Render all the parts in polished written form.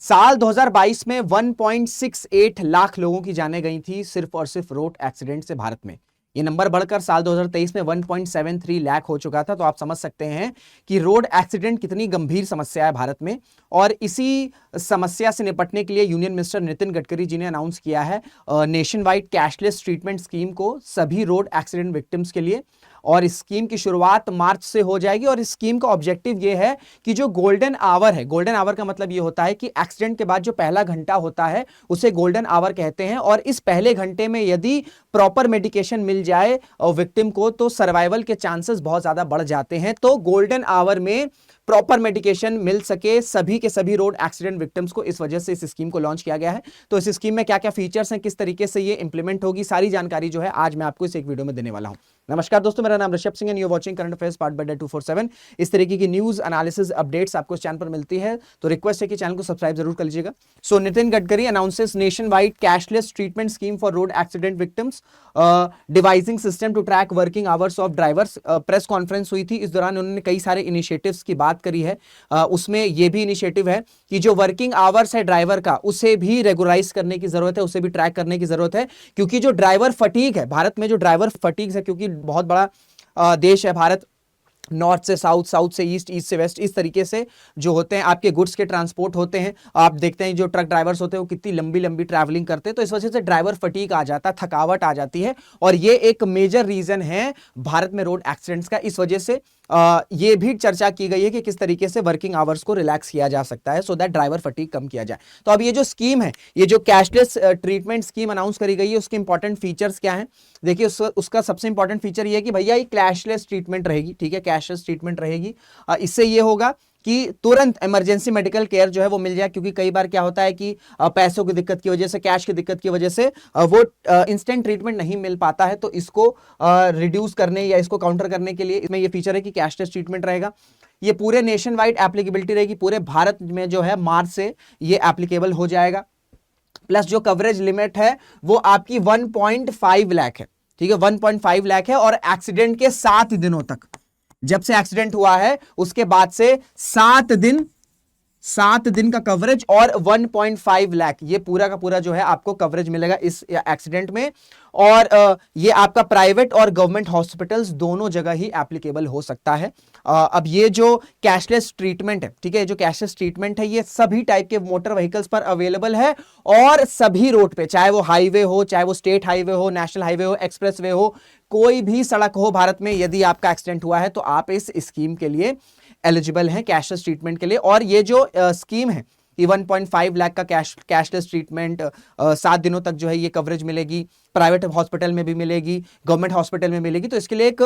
साल 2022 में 1.68 लाख लोगों की जानें गई थी सिर्फ और सिर्फ रोड एक्सीडेंट से भारत में। ये नंबर बढ़कर साल 2023 में 1.73 लाख हो चुका था। तो आप समझ सकते हैं कि रोड एक्सीडेंट कितनी गंभीर समस्या है भारत में। और इसी समस्या से निपटने के लिए यूनियन मिनिस्टर नितिन गडकरी जी ने अनाउंस किया है nation wide cashless treatment scheme को सभी रोड एक्सीडेंट विक्टिम्स के लिए। और इस स्कीम की शुरुआत मार्च से हो जाएगी। और इस स्कीम का ऑब्जेक्टिव ये है कि जो गोल्डन आवर है, गोल्डन आवर का मतलब ये होता है कि एक्सीडेंट के बाद जो पहला घंटा होता है उसे गोल्डन आवर कहते हैं। और इस पहले घंटे में यदि प्रॉपर मेडिकेशन मिल जाए विक्टिम को तो सर्वाइवल के चांसेस बहुत ज्यादा बढ़ जाते हैं। तो गोल्डन आवर में प्रॉपर मेडिकेशन मिल सके सभी के सभी रोड एक्सीडेंट विक्टिम्स को, इस वजह से इस स्कीम को लॉन्च किया गया है। तो इस स्कीम में क्या क्या फीचर्स हैं, किस तरीके से ये इंप्लीमेंट होगी, सारी जानकारी जो है आज मैं आपको इस एक वीडियो में देने वाला हूं। नमस्कार दोस्तों, मेरा नाम ऋषभ सिंह है, you watching current affairs part by day 247। इस तरीके की न्यूज एनालिसिस अपडेट्स आपको इस चैनल पर मिलती है, तो रिक्वेस्ट है कि चैनल को सब्सक्राइब जरूर कर लीजिएगा। So Nitin Gadkari announces nationwide cashless treatment scheme for road accident victims, devising system to track working hours of drivers. Press conference हुई थी, इस दौरान उन्होंने कई सारे इनिशिएटिव्स की बात करी है। उसमें यह भी इनिशिएटिव है कि जो वर्किंग आवर्स है ड्राइवर का उसे भी रेगुलराइज करने की जरूरत है, उसे भी ट्रैक करने की जरूरत है। क्योंकि जो ड्राइवर फटीग है भारत में, जो ड्राइवर फटीग है, क्योंकि बहुत बड़ा देश है भारत, नॉर्थ से साउथ, साउथ से ईस्ट, ईस्ट से वेस्ट, इस तरीके से जो होते हैं आपके गुड्स के ट्रांसपोर्ट होते हैं। आप देखते हैं जो ट्रक ड्राइवर्स होते हैं वो कितनी लंबी लंबी ट्रैवलिंग करते हैं। तो इस वजह से ड्राइवर फटीग आ जाता है, थकावट आ जाती है। और ये एक मेजर रीजन है भारत में रोड एक्सीडेंट्स का। इस वजह से ये भी चर्चा की गई है कि किस तरीके से वर्किंग आवर्स को रिलैक्स किया जा सकता है सो दैट ड्राइवर फटीग कम किया जाए। तो अब ये जो स्कीम है, ये जो कैशलेस ट्रीटमेंट स्कीम अनाउंस करी गई है, उसके इंपॉर्टेंट फीचर्स क्या हैं? देखिए उसका सबसे इंपॉर्टेंट फीचर ये है कि भैया ये कैशलेस ट्रीटमेंट रहेगी। ठीक है, कैशलेस ट्रीटमेंट रहेगी। इससे ये होगा कि तुरंत इमरजेंसी मेडिकल केयर जो है वो मिल जाए। क्योंकि कई बार क्या होता है कि पैसों की दिक्कत की वजह से, कैश की दिक्कत की वजह से वो इंस्टेंट ट्रीटमेंट नहीं मिल पाता है। तो इसको रिड्यूस करने या इसको काउंटर करने के लिए इसमें ये फीचर है कि कैशलेस ट्रीटमेंट रहेगा। ये पूरे नेशन वाइड एप्लीकेबिलिटी रहेगी, पूरे भारत में जो है मार्च से ये एप्लीकेबल हो जाएगा। प्लस जो कवरेज लिमिट है वो आपकी 1.5 लाख है। ठीक है, 1.5 लाख है। और एक्सीडेंट के 7 दिनों तक, जब से एक्सीडेंट हुआ है उसके बाद से 7 दिन का कवरेज और 1.5 लाख, ये पूरा का पूरा जो है आपको कवरेज मिलेगा इस एक्सीडेंट में। और ये आपका प्राइवेट और गवर्नमेंट हॉस्पिटल्स दोनों जगह ही एप्लीकेबल हो सकता है। अब ये जो कैशलेस ट्रीटमेंट है, ठीक है, जो कैशलेस ट्रीटमेंट है ये सभी टाइप के मोटर व्हीकल्स पर अवेलेबल है। और सभी रोड पे, चाहे वो हाईवे हो, चाहे वो स्टेट हाईवे हो, नेशनल हाईवे हो, एक्सप्रेस वे हो, कोई भी सड़क हो भारत में, यदि आपका एक्सीडेंट हुआ है तो आप इस स्कीम के लिए एलिजिबल हैं, कैशलेस ट्रीटमेंट के लिए। और ये जो स्कीम है, ये 1.5 लाख का कैशलेस ट्रीटमेंट 7 दिनों तक जो है ये कवरेज मिलेगी, प्राइवेट हॉस्पिटल में भी मिलेगी, गवर्नमेंट हॉस्पिटल में मिलेगी। तो इसके लिए एक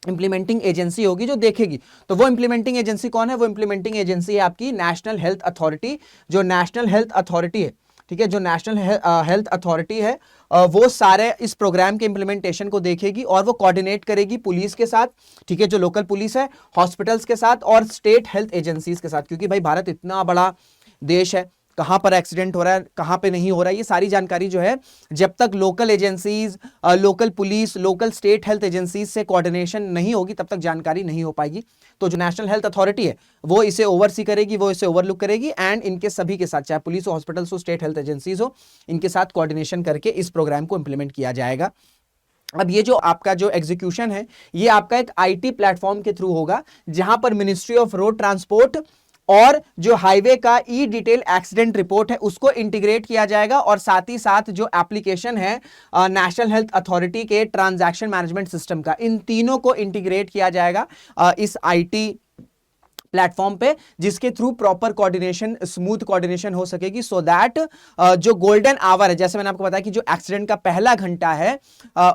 इंप्लीमेंटिंग एजेंसी होगी जो देखेगी। तो वो इंप्लीमेंटिंग एजेंसी कौन है? वो इंप्लीमेंटिंग एजेंसी है आपकी नेशनल हेल्थ अथॉरिटी। जो नेशनल हेल्थ अथॉरिटी है, ठीक है, जो नेशनल हेल्थ अथॉरिटी है वो सारे इस प्रोग्राम के इंप्लीमेंटेशन को देखेगी और वो कोऑर्डिनेट करेगी पुलिस के साथ, ठीक है, जो लोकल पुलिस है, हॉस्पिटल्स के साथ और स्टेट हेल्थ एजेंसीज के साथ। क्योंकि भाई भारत इतना बड़ा देश है, कहां पर एक्सीडेंट हो रहा है, कहां पे नहीं हो रहा है, ये सारी जानकारी जो है जब तक local agencies, local police, local state health agencies से कोऑर्डिनेशन नहीं होगी तब तक जानकारी नहीं हो पाएगी। तो जो नेशनल हेल्थ अथॉरिटी है वो इसे ओवरसी करेगी, वो इसे ओवरलुक करेगी एंड इनके सभी के साथ, चाहे पुलिस हो, हॉस्पिटल्स हो, स्टेट हेल्थ एजेंसीज हो, इनके साथ कोऑर्डिनेशन करके इस प्रोग्राम को इंप्लीमेंट किया जाएगा। अब ये जो आपका जो एग्जीक्यूशन है ये आपका एक आईटी प्लेटफॉर्म के थ्रू होगा, जहां पर मिनिस्ट्री ऑफ रोड ट्रांसपोर्ट और जो हाईवे का ई डिटेल एक्सीडेंट रिपोर्ट है उसको इंटीग्रेट किया जाएगा। और साथ ही साथ जो एप्लीकेशन है नेशनल हेल्थ अथॉरिटी के ट्रांजैक्शन मैनेजमेंट सिस्टम का, इन तीनों को इंटीग्रेट किया जाएगा इस आईटी प्लेटफॉर्म पे, जिसके through proper coordination, smooth coordination हो सकेगी। सो दैट जो गोल्डन आवर है, जैसे मैंने आपको बताया कि जो एक्सीडेंट का पहला घंटा है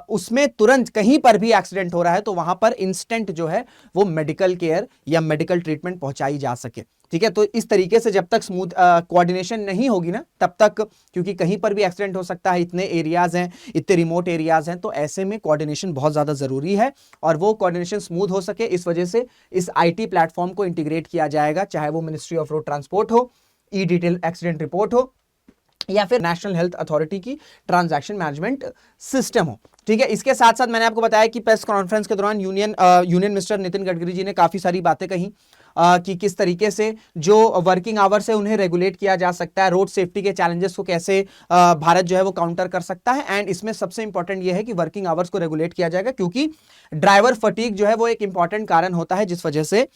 उसमें तुरंत कहीं पर भी एक्सीडेंट हो रहा है तो वहां पर इंस्टेंट जो है वो मेडिकल केयर या मेडिकल ट्रीटमेंट पहुंचाई जा सके। ठीक है, तो इस तरीके से जब तक स्मूथ कोऑर्डिनेशन नहीं होगी ना तब तक, क्योंकि कहीं पर भी एक्सीडेंट हो सकता है, इतने एरियाज हैं, इतने रिमोट एरियाज हैं, तो ऐसे में कोऑर्डिनेशन बहुत ज्यादा जरूरी है। और वो कोऑर्डिनेशन स्मूथ हो सके इस वजह से इस आईटी प्लेटफॉर्म को इंटीग्रेट किया जाएगा, चाहे वो मिनिस्ट्री ऑफ रोड ट्रांसपोर्ट हो, ई डिटेल एक्सीडेंट रिपोर्ट हो, या फिर नेशनल हेल्थ अथॉरिटी की ट्रांजैक्शन मैनेजमेंट सिस्टम हो। ठीक है, इसके साथ साथ मैंने आपको बताया कि प्रेस कॉन्फ्रेंस के दौरान यूनियन मिनिस्टर नितिन गडकरी जी ने काफी सारी बातें कही। कि किस तरीके से जो वर्किंग आवर्स है उन्हें रेगुलेट किया जा सकता है, रोड सेफ्टी के चैलेंजेस को कैसे भारत जो है वो काउंटर कर सकता है। एंड इसमें सबसे इंपॉर्टेंट ये है कि वर्किंग आवर्स को रेगुलेट किया जाएगा, क्योंकि ड्राइवर फटीग जो है वो एक इंपॉर्टेंट कारण होता है जिस वजह से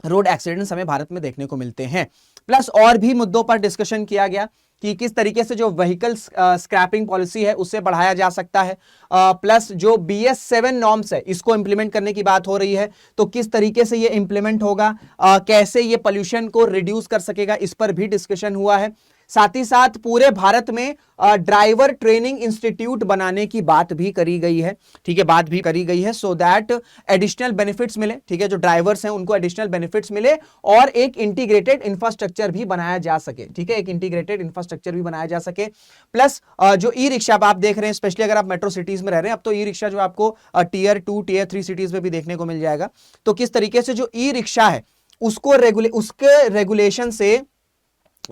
रोड एक्सीडेंट्स हमें भारत में देखने को मिलते हैं। प्लस और भी मुद्दों पर डिस्कशन किया गया कि किस तरीके से जो व्हीकल स्क्रैपिंग पॉलिसी है उसे बढ़ाया जा सकता है। प्लस जो BS7 नॉर्म्स है इसको इंप्लीमेंट करने की बात हो रही है, तो किस तरीके से ये इंप्लीमेंट होगा, कैसे ये पोल्यूशन को रिड्यूस कर सकेगा, इस पर भी डिस्कशन हुआ है। साथ ही साथ पूरे भारत में ड्राइवर ट्रेनिंग इंस्टीट्यूट बनाने की बात भी करी गई है, ठीक है, बात भी करी गई है, सो दैट एडिशनल बेनिफिट्स मिले, ठीक है, जो ड्राइवर्स हैं उनको एडिशनल बेनिफिट्स मिले और एक इंटीग्रेटेड इंफ्रास्ट्रक्चर भी बनाया जा सके, ठीक है, एक इंटीग्रेटेड इंफ्रास्ट्रक्चर भी बनाया जा सके। प्लस जो ई रिक्शा आप देख रहे हैं, स्पेशली अगर आप मेट्रो सिटीज में रह रहे हैं, अब तो ई रिक्शा जो आपको टियर 2 टियर 3 सिटीज में भी देखने को मिल जाएगा। तो किस तरीके से जो ई रिक्शा है उसको उसके रेगुलेशन से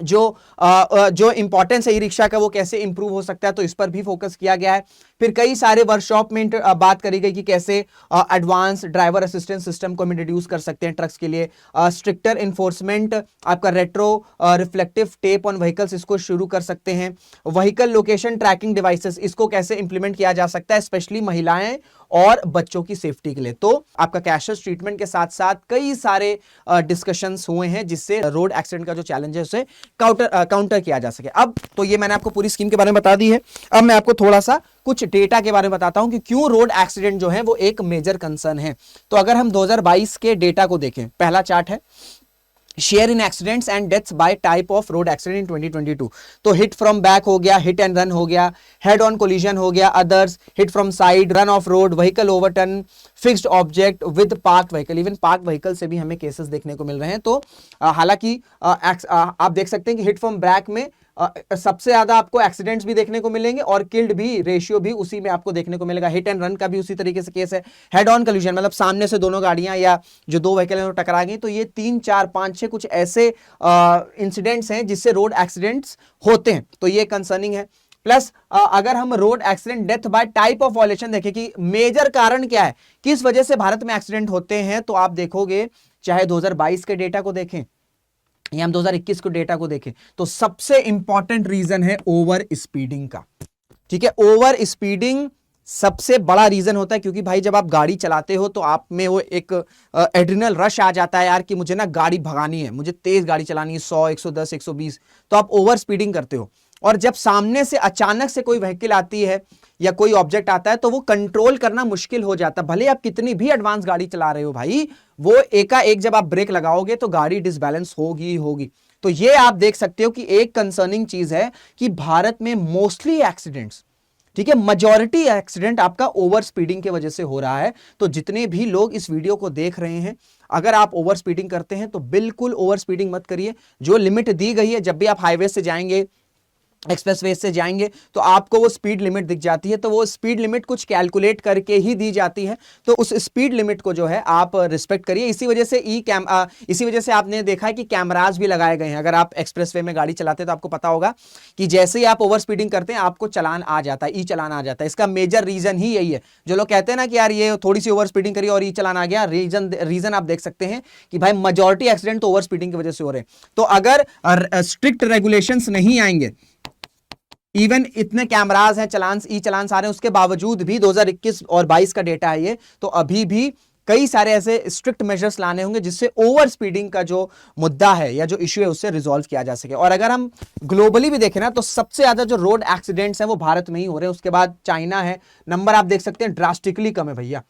जो इंपॉर्टेंस है ई रिक्शा का वो कैसे इंप्रूव हो सकता है, तो इस पर भी फोकस किया गया है। फिर कई सारे वर्कशॉप में बात करी गई कि कैसे एडवांस ड्राइवर असिस्टेंस सिस्टम को हम इंट्रोड्यूस कर सकते हैं ट्रक्स के लिए, स्ट्रिक्टर इन्फोर्समेंट, आपका retro reflective tape on vehicles इसको शुरू कर सकते हैं, व्हीकल लोकेशन ट्रैकिंग डिवाइसेस इसको कैसे इंप्लीमेंट किया जा सकता है स्पेशली महिलाएं और बच्चों की सेफ्टी के लिए। तो आपका कैशलेस ट्रीटमेंट के साथ साथ कई सारे डिस्कशंस हुए हैं जिससे रोड एक्सीडेंट का जो चैलेंज है उसे काउंटर किया जा सके। अब तो ये मैंने आपको पूरी स्कीम के बारे में बता दी है, अब मैं आपको थोड़ा सा कुछ डेटा के बारे में बताता हूं कि क्यों रोड एक्सीडेंट जो है वो एक मेजर कंसर्न है। तो अगर हम 2022 के डेटा को देखें, पहला चार्ट है share in accidents and deaths bye type of road accident in 2022। तो हिट फ्रॉम बैक हो गया, हिट एंड रन हो गया, हेड ऑन कोलिजन हो गया, others, hit from side, run of road, vehicle overturn, fixed object with parked vehicle, even park vehicle से भी हमें केसेस देखने को मिल रहे हैं। तो हालांकि आप देख सकते हैं कि हिट फ्रॉम बैक में सबसे ज्यादा आपको एक्सीडेंट्स भी देखने को मिलेंगे और किल्ड भी रेशियो भी उसी में आपको देखने को मिलेगा। हिट एंड रन का भी उसी तरीके से केस है। हेड ऑन कोलिजन मतलब सामने से दोनों गाड़ियां या जो दो व्हीकल हैं वो टकरा गई, तो ये 3 4 5 6 कुछ ऐसे इंसिडेंट्स हैं जिससे रोड एक्सीडेंट्स होते हैं, तो ये कंसर्निंग है। प्लस अगर हम road accident death by type of violation देखें कि मेजर कारण क्या है, किस वजह से भारत में एक्सीडेंट होते हैं, तो आप देखोगे चाहे 2022 के डेटा को देखें या हम 2021 को डेटा को देखें, तो सबसे इंपॉर्टेंट रीजन है ओवर स्पीडिंग का, ठीक है। ओवर स्पीडिंग सबसे बड़ा रीजन होता है, क्योंकि भाई जब आप गाड़ी चलाते हो तो आप में वो एक एड्रिनल रश आ जाता है यार कि मुझे ना गाड़ी भगानी है, मुझे तेज गाड़ी चलानी है, 100 110 120, तो आप ओवर स्पीडिंग करते हो। और जब सामने से अचानक से कोई व्हीकल आती है या कोई ऑब्जेक्ट आता है तो वो कंट्रोल करना मुश्किल हो जाता है, भले आप कितनी भी एडवांस गाड़ी चला रहे हो भाई, वो एकाएक जब आप ब्रेक लगाओगे तो गाड़ी डिसबैलेंस होगी ही होगी। तो ये आप देख सकते हो कि एक कंसर्निंग चीज है कि भारत में मोस्टली एक्सीडेंट्स, ठीक है, मेजॉरिटी एक्सीडेंट आपका ओवर स्पीडिंग की वजह से हो रहा है। तो जितने भी लोग इस वीडियो को देख रहे हैं, अगर आप ओवर स्पीडिंग करते हैं तो बिल्कुल ओवर स्पीडिंग मत करिए। जो लिमिट दी गई है, जब भी आप हाईवे से जाएंगे, एक्सप्रेसवे से जाएंगे तो आपको वो स्पीड लिमिट दिख जाती है, तो वो स्पीड लिमिट कुछ कैलकुलेट करके ही दी जाती है, तो उस स्पीड लिमिट को जो है आप रिस्पेक्ट करिए। इसी वजह से इसी वजह से आपने देखा है कि कैमरास भी लगाए गए हैं। अगर आप एक्सप्रेसवे में गाड़ी चलाते हैं तो आपको पता होगा कि जैसे ही आप ओवर स्पीडिंग करते हैं आपको चालान आ जाता है, ई चालान आ जाता है। इसका मेजर रीजन ही यही है। जो लोग कहते हैं ना कि यार ये थोड़ी सी ओवर स्पीडिंग करिए और ई चालान आ गया, रीजन आप देख सकते हैं कि भाई मेजॉरिटी एक्सीडेंट तो ओवर स्पीडिंग की वजह से हो रहे हैं। तो अगर स्ट्रिक्ट रेगुलेशंस नहीं आएंगे, इवन इतने कैमरास हैं, चलान्स, ई चलान्स आ रहे हैं, उसके बावजूद भी 2021 और 22 का डेटा है ये, तो अभी भी कई सारे ऐसे स्ट्रिक्ट मेजर्स लाने होंगे जिससे ओवर स्पीडिंग का जो मुद्दा है या जो इश्यू है उससे रिजॉल्व किया जा सके। और अगर हम ग्लोबली भी देखें ना तो सबसे ज्यादा जो रोड एक्सीडेंट्स हैं वो भारत में ही हो रहे हैं, उसके बाद चाइना है, नंबर आप देख सकते हैं ड्रास्टिकली कम है भैया,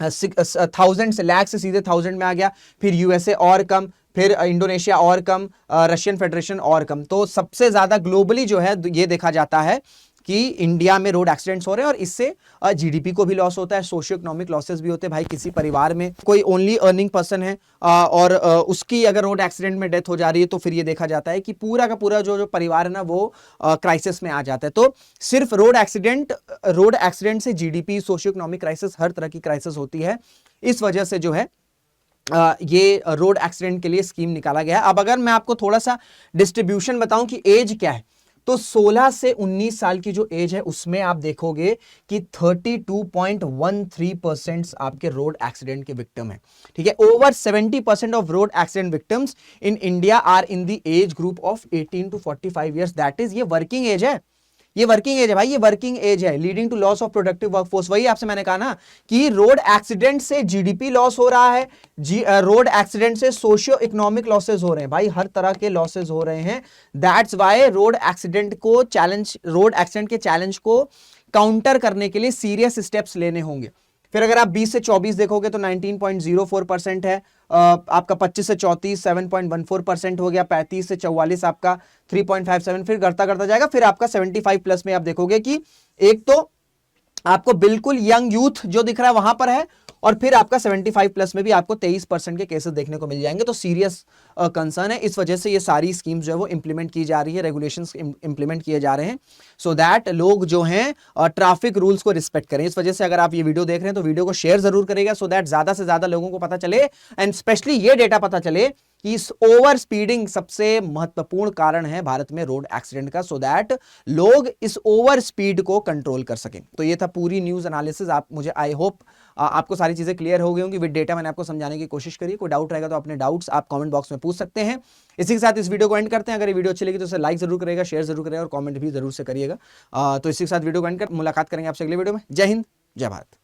1000 से लाख से सीधे 1000 में आ गया, फिर यूएसए और कम, फिर इंडोनेशिया और कम, रशियन फेडरेशन और कम। तो सबसे ज्यादा ग्लोबली जो है ये देखा जाता है कि इंडिया में रोड एक्सीडेंट्स हो रहे हैं और इससे जीडीपी को भी लॉस होता है, सोशियो इकोनॉमिक लॉसेस भी होते हैं। भाई किसी परिवार में कोई ओनली अर्निंग पर्सन है और उसकी अगर रोड एक्सीडेंट में डेथ हो जा रही है तो फिर ये देखा जाता है कि पूरा का पूरा जो परिवार है ना वो क्राइसिस में आ जाता है। तो सिर्फ रोड एक्सीडेंट से जीडीपी, सोशियो इकोनॉमिक क्राइसिस, हर तरह की क्राइसिस होती है। इस वजह से जो है ये रोड एक्सीडेंट के लिए स्कीम निकाला गया है। अब अगर मैं आपको थोड़ा सा डिस्ट्रीब्यूशन बताऊं कि एज क्या है, तो 16 से 19 साल की जो एज है उसमें आप देखोगे कि 32.13% आपके रोड एक्सीडेंट के विक्टिम है। ठीक है, over 70% of road accident victims in India are in the age group of 18 to 45 years. That is, ये वर्किंग एज है, ये वर्किंग एज है भाई, ये वर्किंग एज है, leading to loss of productive workforce. वही आपसे मैंने कहा ना कि रोड एक्सीडेंट से जीडीपी लॉस हो रहा है, रोड एक्सीडेंट से सोशियो इकोनॉमिक लॉसेस हो रहे हैं भाई, हर तरह के लॉसेस हो रहे हैं। दैट्स वाई रोड एक्सीडेंट के चैलेंज को काउंटर करने के लिए सीरियस स्टेप्स लेने होंगे। फिर अगर आप 20 से 24 देखोगे तो 19.04% है, आपका 25 से 34 7.14% हो गया, 35 से 44 आपका 3.57, फिर करता करता जाएगा। फिर आपका 75 प्लस में आप देखोगे कि एक तो आपको बिल्कुल यंग यूथ जो दिख रहा है वहां पर है, और फिर आपका 75 प्लस में भी आपको 23% के केसेस देखने को मिल जाएंगे। तो सीरियस कंसर्न है, इस वजह से ये सारी स्कीम्स जो है वो इंप्लीमेंट की जा रही है, रेगुलेशंस इंप्लीमेंट किए जा रहे हैं, सो दैट लोग जो हैं ट्रैफिक रूल्स को रिस्पेक्ट करें। इस वजह से अगर आप ये वीडियो देख रहे हैं तो वीडियो को शेयर जरूर करेगा, सो दैट ज्यादा से ज्यादा लोगों को पता चले, एंड स्पेशली ये डेटा पता चले कि इस ओवर स्पीडिंग सबसे महत्वपूर्ण कारण है भारत में रोड एक्सीडेंट का, सो दैट लोग इस ओवर स्पीड को कंट्रोल कर सकें। तो ये था पूरी न्यूज एनालिसिस। आप मुझे आई होप आपको सारी चीजें क्लियर हो गई होंगी, विद डेटा मैंने आपको समझाने की कोशिश करी। कोई डाउट रहेगा तो अपने डाउट्स आप कमेंट बॉक्स में पूछ सकते हैं। इसी के साथ इस वीडियो को एंड करते हैं। अगर ये वीडियो अच्छी लगी तो इसे लाइक जरूर करेगा, शेयर जरूर करेगा और कमेंट भी जरूर से करिएगा। तो इसी के साथ वीडियो को एंड कर मुलाकात करेंगे आपसे अगले वीडियो में। जय हिंद, जय भारत।